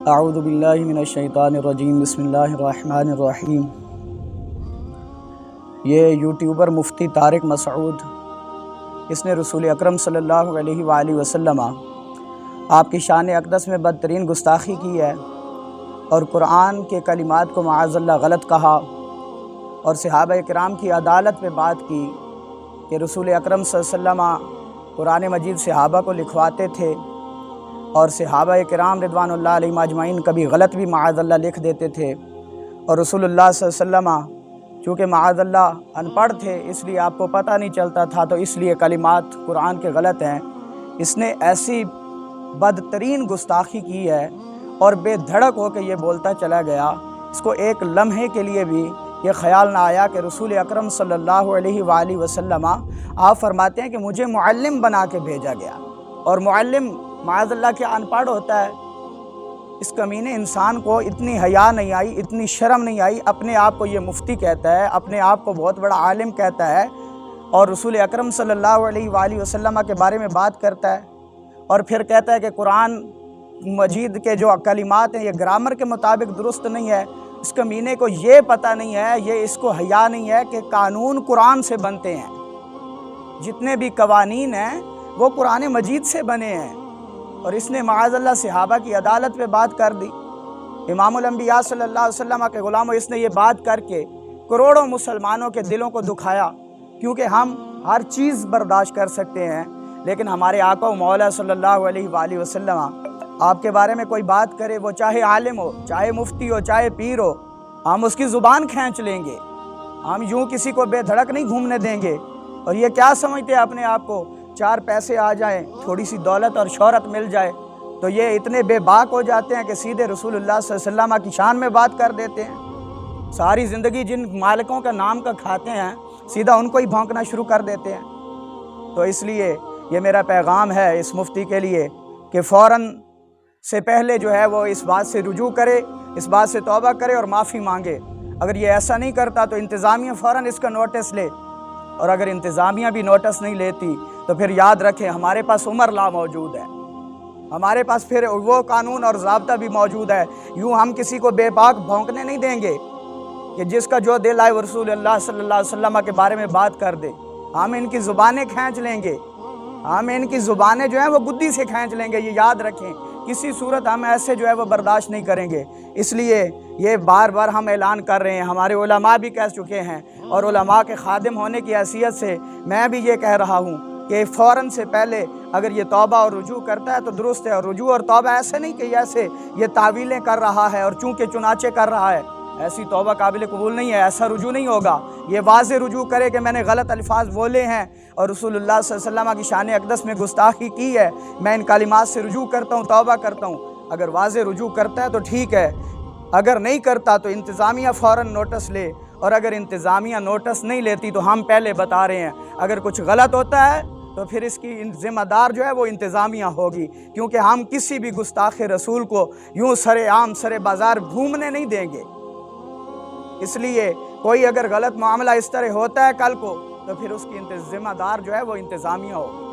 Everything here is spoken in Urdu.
اعوذ باللہ من الشیطان الرجیم بسم اللہ الرحمن الرحیم۔ یہ یوٹیوبر مفتی طارق مسعود، اس نے رسول اکرم صلی اللہ علیہ وآلہ وسلم آپ کی شان اقدس میں بدترین گستاخی کی ہے اور قرآن کے کلمات کو معاذ اللہ غلط کہا، اور صحابہ کرام کی عدالت پہ بات کی کہ رسول اکرم صلی اللہ علیہ وسلم قرآن مجید صحابہ کو لکھواتے تھے، اور صحابہ کرام رضوان اللہ علیہم اجمعین کبھی غلط بھی معاذ اللہ لکھ دیتے تھے، اور رسول اللہ صلی اللہ علیہ وسلم چونکہ معاذ اللہ ان پڑھ تھے اس لیے آپ کو پتہ نہیں چلتا تھا، تو اس لیے کلمات قرآن کے غلط ہیں۔ اس نے ایسی بدترین گستاخی کی ہے اور بے دھڑک ہو کے یہ بولتا چلا گیا، اس کو ایک لمحے کے لیے بھی یہ خیال نہ آیا کہ رسول اکرم صلی اللہ علیہ وآلہ وسلم آپ فرماتے ہیں کہ مجھے معلم بنا کے بھیجا گیا، اور معلم معاذ اللہ کے ان پڑھ ہوتا ہے۔ اس کمینے انسان کو اتنی حیا نہیں آئی، اتنی شرم نہیں آئی، اپنے آپ کو یہ مفتی کہتا ہے، اپنے آپ کو بہت بڑا عالم کہتا ہے، اور رسول اکرم صلی اللہ علیہ وآلہ وسلم کے بارے میں بات کرتا ہے، اور پھر کہتا ہے کہ قرآن مجید کے جو کلمات ہیں یہ گرامر کے مطابق درست نہیں ہے۔ اس کمینے کو یہ پتہ نہیں ہے، یہ اس کو حیا نہیں ہے کہ قانون قرآن سے بنتے ہیں، جتنے بھی قوانین ہیں وہ قرآن مجید سے بنے ہیں، اور اس نے معاذ اللہ صحابہ کی عدالت پہ بات کر دی۔ امام الانبیاء صلی اللہ علیہ وسلم کے غلاموں، اس نے یہ بات کر کے کروڑوں مسلمانوں کے دلوں کو دکھایا، کیونکہ ہم ہر چیز برداشت کر سکتے ہیں، لیکن ہمارے آقا و مولا صلی اللہ علیہ وآلہ وسلم آپ کے بارے میں کوئی بات کرے، وہ چاہے عالم ہو، چاہے مفتی ہو، چاہے پیر ہو، ہم اس کی زبان کھینچ لیں گے، ہم یوں کسی کو بے دھڑک نہیں گھومنے دیں گے۔ اور یہ کیا سمجھتے ہیں اپنے آپ کو، چار پیسے آ جائیں، تھوڑی سی دولت اور شہرت مل جائے تو یہ اتنے بے باک ہو جاتے ہیں کہ سیدھے رسول اللہ صلی اللہ علیہ وسلم کی شان میں بات کر دیتے ہیں۔ ساری زندگی جن مالکوں کا نام کا کھاتے ہیں سیدھا ان کو ہی بھونکنا شروع کر دیتے ہیں۔ تو اس لیے یہ میرا پیغام ہے اس مفتی کے لیے کہ فوراً سے پہلے جو ہے وہ اس بات سے رجوع کرے، اس بات سے توبہ کرے اور معافی مانگے۔ اگر یہ ایسا نہیں کرتا تو انتظامیہ فوراً اس کا نوٹس لے، اور اگر انتظامیہ بھی نوٹس نہیں لیتی تو پھر یاد رکھیں ہمارے پاس عمر لا موجود ہے، ہمارے پاس پھر وہ قانون اور ضابطہ بھی موجود ہے۔ یوں ہم کسی کو بے باک بھونکنے نہیں دیں گے کہ جس کا جو دل آئے وہ رسول اللہ صلی اللہ علیہ وسلم کے بارے میں بات کر دے۔ ہم ان کی زبانیں کھینچ لیں گے، ہم ان کی زبانیں جو ہیں وہ گدی سے کھینچ لیں گے، یہ یاد رکھیں۔ کسی صورت ہم ایسے جو ہے وہ برداشت نہیں کریں گے۔ اس لیے یہ بار بار ہم اعلان کر رہے ہیں، ہمارے علماء بھی کہہ چکے ہیں، اور علماء کے خادم ہونے کی حیثیت سے میں بھی یہ کہہ رہا ہوں کہ فوراً سے پہلے اگر یہ توبہ اور رجوع کرتا ہے تو درست ہے، اور رجوع اور توبہ ایسے نہیں کہ ایسے یہ تعویلیں کر رہا ہے اور چونکہ چنانچہ کر رہا ہے، ایسی توبہ قابل قبول نہیں ہے، ایسا رجوع نہیں ہوگا۔ یہ واضح رجوع کرے کہ میں نے غلط الفاظ بولے ہیں اور رسول اللہ صلی اللہ علیہ وسلم کی شان اقدس میں گستاخی کی ہے، میں ان کلمات سے رجوع کرتا ہوں، توبہ کرتا ہوں۔ اگر واضح رجوع کرتا ہے تو ٹھیک ہے، اگر نہیں کرتا تو انتظامیہ فوراً نوٹس لے، اور اگر انتظامیہ نوٹس نہیں لیتی تو ہم پہلے بتا رہے ہیں اگر کچھ غلط ہوتا ہے تو پھر اس کی ذمہ دار جو ہے وہ انتظامیہ ہوگی، کیونکہ ہم کسی بھی گستاخ رسول کو یوں سر عام سر بازار گھومنے نہیں دیں گے۔ اس لیے کوئی اگر غلط معاملہ اس طرح ہوتا ہے کل کو تو پھر اس کی ذمہ دار جو ہے وہ انتظامیہ ہوگی۔